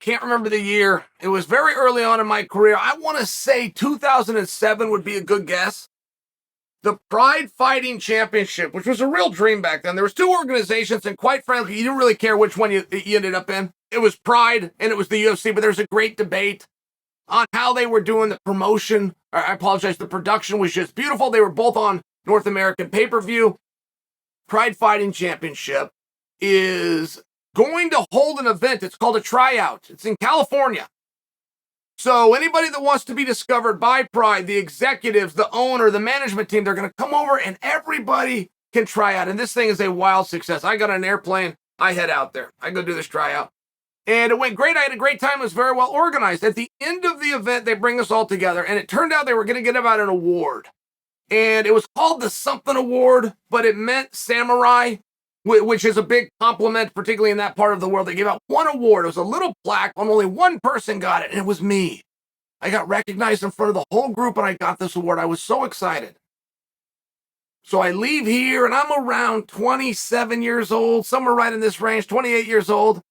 can't remember the year. It was very early on in my career. I want to say 2007 would be a good guess. The Pride Fighting Championship, which was a real dream back then. There was two organizations, and quite frankly, you didn't really care which one you ended up in. It was Pride, and it was the UFC, but there was a great debate on how they were doing the promotion. I apologize, the production was just beautiful. They were both on North American pay-per-view. Pride Fighting Championship is going to hold an event. It's called a tryout. It's in California. So anybody that wants to be discovered by Pride, the executives, the owner, the management team, they're going to come over and everybody can try out. And this thing is a wild success. I got on an airplane. I head out there. I go do this tryout. And it went great. I had a great time. It was very well organized. At the end of the event, they bring us all together. And it turned out they were going to give out an award. And it was called the something award, but it meant samurai, which is a big compliment, particularly in that part of the world. They gave out one award. It was a little plaque, and only one person got it, and it was me. I got recognized in front of the whole group, and I got this award. I was so excited. So I leave here, and I'm around 27 years old, somewhere right in this range, 28 years old.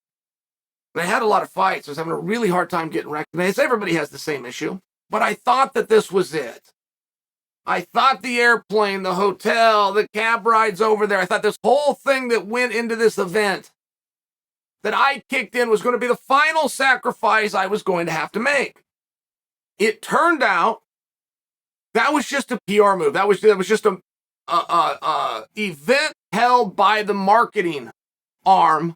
And I had a lot of fights. I was having a really hard time getting recognized. Everybody has the same issue. But I thought that this was it. I thought the airplane, the hotel, the cab rides over there, I thought this whole thing that went into this event that I kicked in was going to be the final sacrifice I was going to have to make. It turned out that was just a PR move. That was just a event held by the marketing arm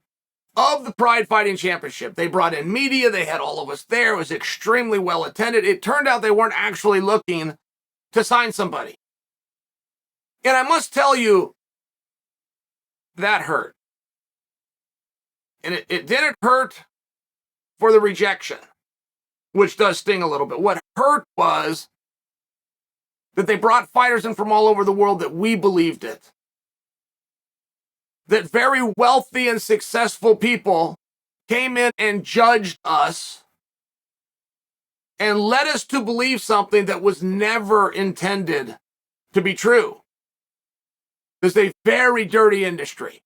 of the Pride Fighting Championship. They brought in media. They had all of us there. It was extremely well attended. It turned out they weren't actually looking to sign somebody. And I must tell you, that hurt. And it didn't hurt for the rejection, which does sting a little bit. What hurt was that they brought fighters in from all over the world that we believed it. That very wealthy and successful people came in and judged us and led us to believe something that was never intended to be true. This is a very dirty industry.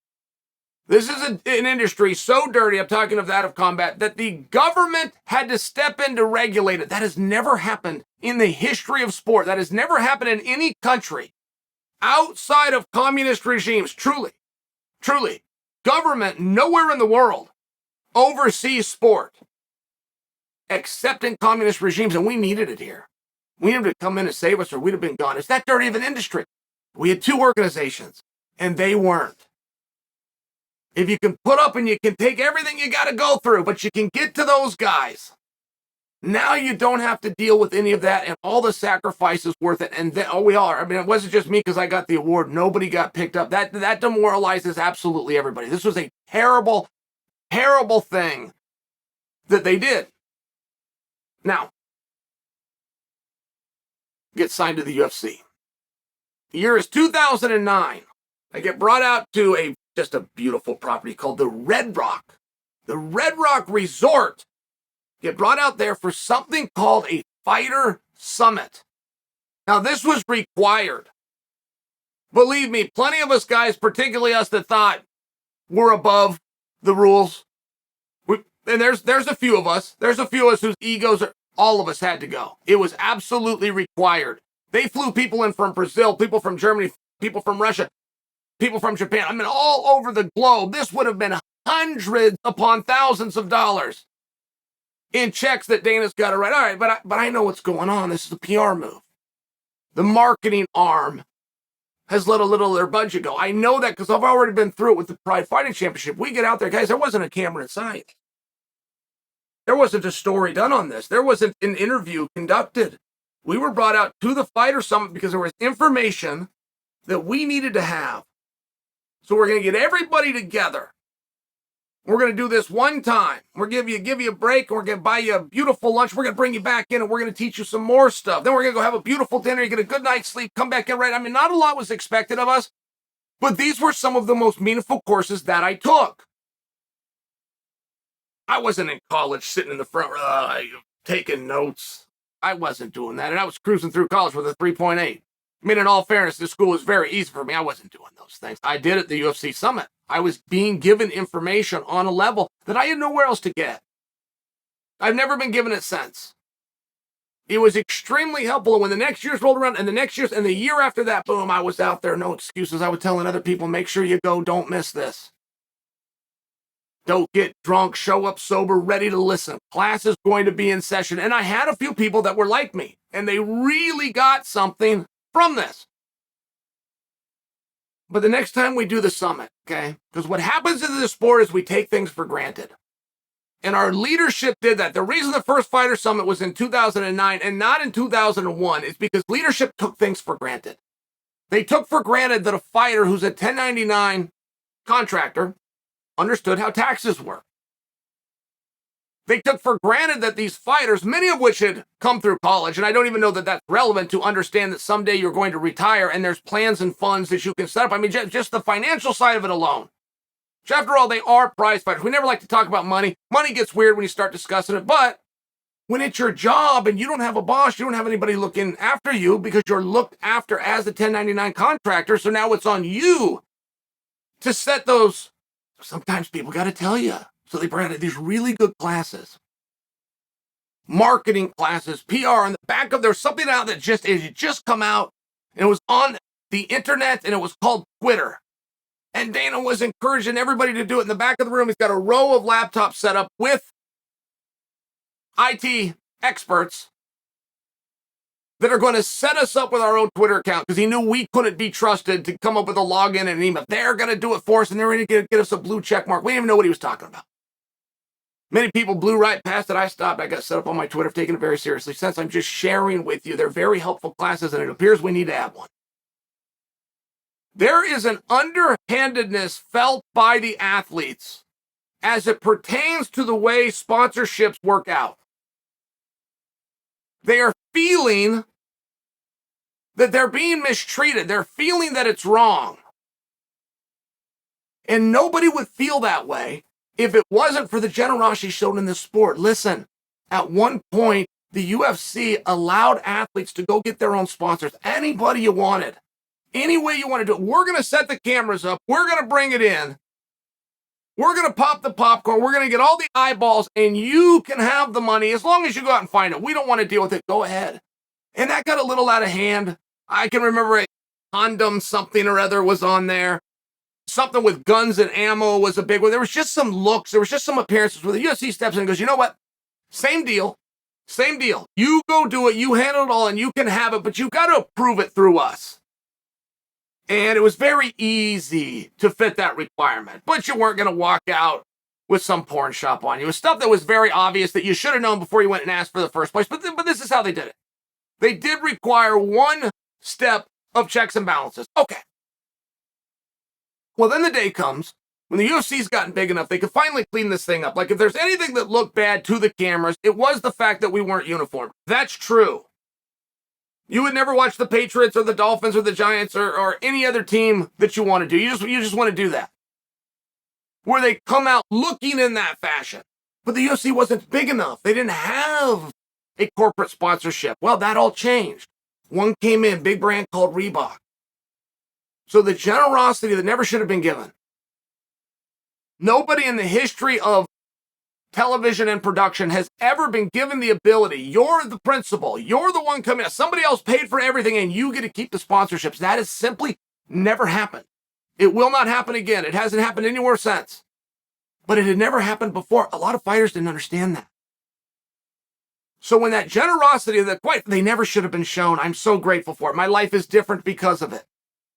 This is an industry so dirty, I'm talking of that of combat, that the government had to step in to regulate it. That has never happened in the history of sport. That has never happened in any country outside of communist regimes. Truly, government nowhere in the world oversees sport, except in communist regimes, and we needed it here. We needed to come in and save us, or we'd have been gone. It's that dirty of an industry. We had two organizations, and they weren't. If you can put up and you can take everything you got to go through, but you can get to those guys, now you don't have to deal with any of that, and all the sacrifices worth it. And then, we are. I mean, it wasn't just me because I got the award. Nobody got picked up. That demoralizes absolutely everybody. This was a terrible, terrible thing that they did. Now, get signed to the UFC. The year is 2009. I get brought out to just a beautiful property called the Red Rock. The Red Rock Resort. Get brought out there for something called a fighter summit. Now, this was required. Believe me, plenty of us guys, particularly us that thought we're above the rules. And there's a few of us. There's a few of us whose egos all of us had to go. It was absolutely required. They flew people in from Brazil, people from Germany, people from Russia, people from Japan. I mean, all over the globe. This would have been hundreds upon thousands of dollars in checks that Dana's got to write. All right, but I know what's going on. This is a PR move. The marketing arm has let a little of their budget go. I know that because I've already been through it with the Pride Fighting Championship. We get out there, guys, there wasn't a camera in sight. There wasn't a story done on this. There wasn't an interview conducted. We were brought out to the Fighter Summit because there was information that we needed to have. So we're going to get everybody together. We're going to do this one time. We're going to give you a break, and we're going to buy you a beautiful lunch. We're going to bring you back in, and we're going to teach you some more stuff. Then we're going to go have a beautiful dinner. You get a good night's sleep, come back in, right? I mean, not a lot was expected of us, but these were some of the most meaningful courses that I took. I wasn't in college sitting in the front row taking notes. I wasn't doing that, and I was cruising through college with a 3.8. I mean, in all fairness, this school was very easy for me. I wasn't doing those things. I did at the UFC Summit. I was being given information on a level that I had nowhere else to get. I've never been given it since. It was extremely helpful. And when the next year's rolled around and the next year's and the year after that, boom, I was out there. No excuses. I was telling other people, make sure you go. Don't miss this. Don't get drunk, show up sober, ready to listen. Class is going to be in session. And I had a few people that were like me, and they really got something from this. But the next time we do the summit, okay? Because what happens in this sport is we take things for granted. And our leadership did that. The reason the first Fighter Summit was in 2009 and not in 2001 is because leadership took things for granted. They took for granted that a fighter who's a 1099 contractor understood how taxes work. They took for granted that these fighters, many of which had come through college, and I don't even know that that's relevant to understand that someday you're going to retire and there's plans and funds that you can set up. I mean, just the financial side of it alone. Which after all, they are prize fighters. We never like to talk about money. Money gets weird when you start discussing it, but when it's your job and you don't have a boss, you don't have anybody looking after you because you're looked after as the 1099 contractor, so now it's on you to set those. Sometimes people got to tell you. So they brought out these really good classes. Marketing classes, PR. On the back of there's something out that just come out. And it was on the internet and it was called Twitter. And Dana was encouraging everybody to do it. In the back of the room, he's got a row of laptops set up with IT experts that are going to set us up with our own Twitter account because he knew we couldn't be trusted to come up with a login and an email. They're going to do it for us, and they're going to get us a blue check mark. We didn't even know what he was talking about. Many people blew right past it. I stopped. I got set up on my Twitter. I've taken it very seriously since. I'm just sharing with you. They're very helpful classes, and it appears we need to have one. There is an underhandedness felt by the athletes as it pertains to the way sponsorships work out. They are feeling that they're being mistreated. They're feeling that it's wrong. And nobody would feel that way if it wasn't for the generosity shown in this sport. Listen, at one point, the UFC allowed athletes to go get their own sponsors. Anybody you wanted. Any way you want to do it. We're going to set the cameras up. We're going to bring it in. We're going to pop the popcorn. We're going to get all the eyeballs, and you can have the money as long as you go out and find it. We don't want to deal with it. Go ahead. And that got a little out of hand. I can remember a condom something or other was on there. Something with guns and ammo was a big one. There was just some looks. There was just some appearances where the UFC steps in and goes, you know what? Same deal. Same deal. You go do it. You handle it all, and you can have it, but you got to approve it through us. And it was very easy to fit that requirement. But you weren't going to walk out with some porn shop on you. It was stuff that was very obvious that you should have known before you went and asked for the first place. But this is how they did it. They did require one step of checks and balances. Okay. Well, then the day comes when the UFC's gotten big enough, they could finally clean this thing up. Like, if there's anything that looked bad to the cameras, it was the fact that we weren't uniformed. That's true. You would never watch the Patriots or the Dolphins or the Giants or any other team that you want to do. You just want to do that. Where they come out looking in that fashion. But the UFC wasn't big enough. They didn't have a corporate sponsorship. Well, that all changed. One came in, big brand called Reebok. So the generosity that never should have been given. Nobody in the history of television and production has ever been given the ability. You're the principal. You're the one coming out. Somebody else paid for everything and you get to keep the sponsorships. That has simply never happened. It will not happen again. It hasn't happened anywhere since. But it had never happened before. A lot of fighters didn't understand that. So when that generosity, they never should have been shown. I'm so grateful for it. My life is different because of it.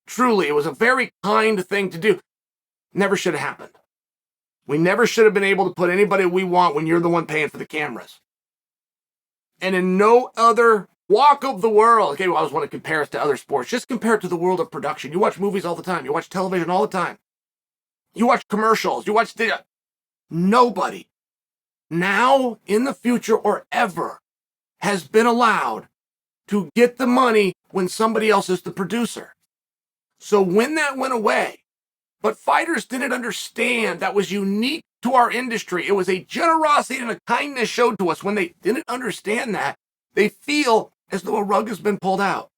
Truly, it was a very kind thing to do. Never should have happened. We never should have been able to put anybody we want when you're the one paying for the cameras. And in no other walk of the world, okay, well, I always want to compare us to other sports. Just compare it to the world of production. You watch movies all the time. You watch television all the time. You watch commercials. You watch nobody now, in the future, or ever has been allowed to get the money when somebody else is the producer. So when that went away, but fighters didn't understand that was unique to our industry. It was a generosity and a kindness showed to us. When they didn't understand that, they feel as though a rug has been pulled out.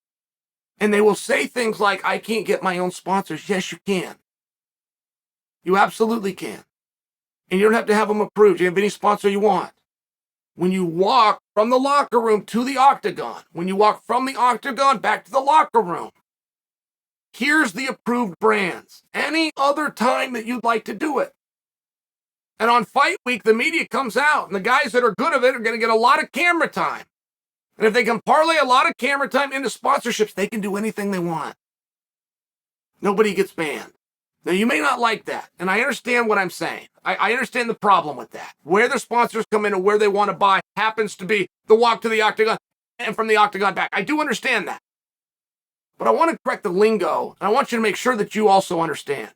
And they will say things like, I can't get my own sponsors. Yes, you can. You absolutely can. And you don't have to have them approved. You have any sponsor you want. when you walk from the locker room to the octagon, when you walk from the octagon back to the locker room, here's the approved brands. Any other time that you'd like to do it. And on fight week, the media comes out, and the guys that are good at it are going to get a lot of camera time. And if they can parlay a lot of camera time into sponsorships, they can do anything they want. Nobody gets banned. Now, you may not like that, and I understand what I'm saying. I understand the problem with that. Where the sponsors come in and where they want to buy happens to be the walk to the octagon and from the octagon back. I do understand that. But I want to correct the lingo, and I want you to make sure that you also understand.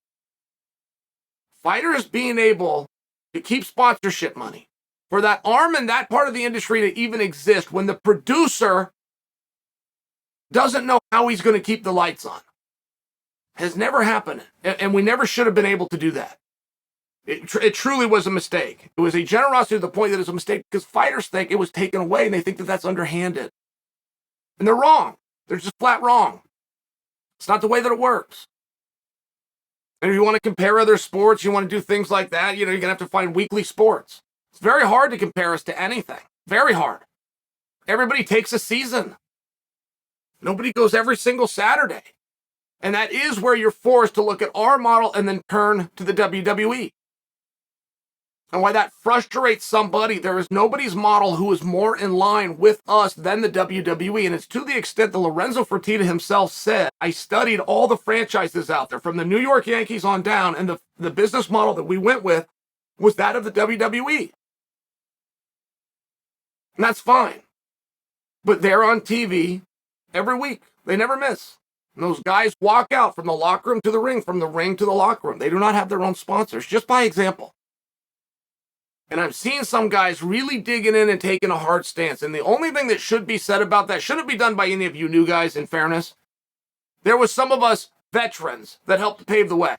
Fighters being able to keep sponsorship money, for that arm and that part of the industry to even exist when the producer doesn't know how he's going to keep the lights on, has never happened. And we never should have been able to do that. It truly was a mistake. It was a generosity to the point that it's a mistake because fighters think it was taken away and they think that that's underhanded. And they're wrong. They're just flat wrong. It's not the way that it works. And if you want to compare other sports, you want to do things like that, you're going to have to find weekly sports. It's very hard to compare us to anything. Very hard. Everybody takes a season. Nobody goes every single Saturday. And that is where you're forced to look at our model and then turn to the WWE. And why that frustrates somebody, there is nobody's model who is more in line with us than the WWE. And it's to the extent that Lorenzo Fertitta himself said, I studied all the franchises out there from the New York Yankees on down, and the business model that we went with was that of the WWE. And that's fine. But they're on TV every week. They never miss. And those guys walk out from the locker room to the ring, from the ring to the locker room. They do not have their own sponsors, just by example. And I'm seeing some guys really digging in and taking a hard stance. And the only thing that should be said about that, shouldn't be done by any of you new guys, in fairness. There was some of us veterans that helped pave the way.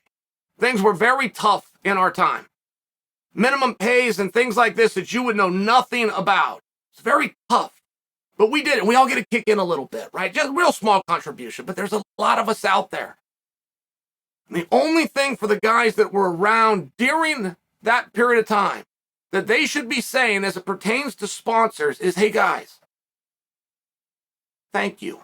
Things were very tough in our time. Minimum pays and things like this that you would know nothing about. It's very tough. But we did it. We all get to kick in a little bit, right? Just a real small contribution. But there's a lot of us out there. And the only thing for the guys that were around during that period of time that they should be saying as it pertains to sponsors is, hey guys, thank you.